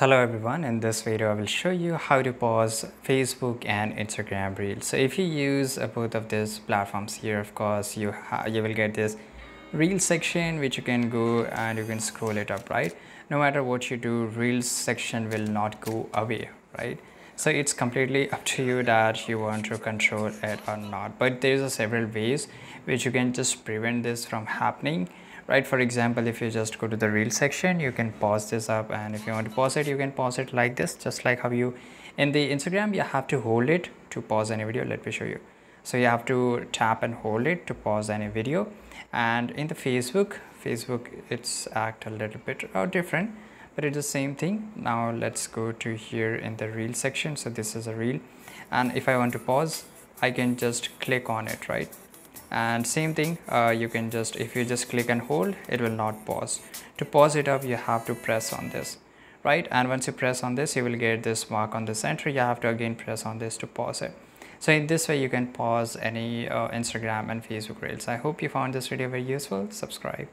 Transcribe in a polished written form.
Hello everyone, in this video I will show you how to pause Facebook and Instagram Reels. So if you use both of these platforms here, of course you will get this Reels section which you can go and you can scroll it up, right? No matter what you do, Reels section will not go away, right? So it's completely up to you that you want to control it or not, but there's several ways which you can just prevent this from happening, right? For example, if you just go to the reel section, you can pause this up, and if you want to pause it, you can pause it like this, just like how you in the Instagram you have to hold it to pause any video. Let me show you. So you have to tap and hold it to pause any video, and in the Facebook it's act a little bit different, but it's the same thing. Now let's go to here in the reel section. So this is a reel, and if I want to pause, I can just click on it, right? And same thing, you can just, if you just click and hold, it will not pause. To pause it up, you have to press on this, right? And once you press on this, you will get this mark on the center. You have to again press on this to pause it. So in this way you can pause any Instagram and Facebook reels. I hope you found this video very useful. Subscribe.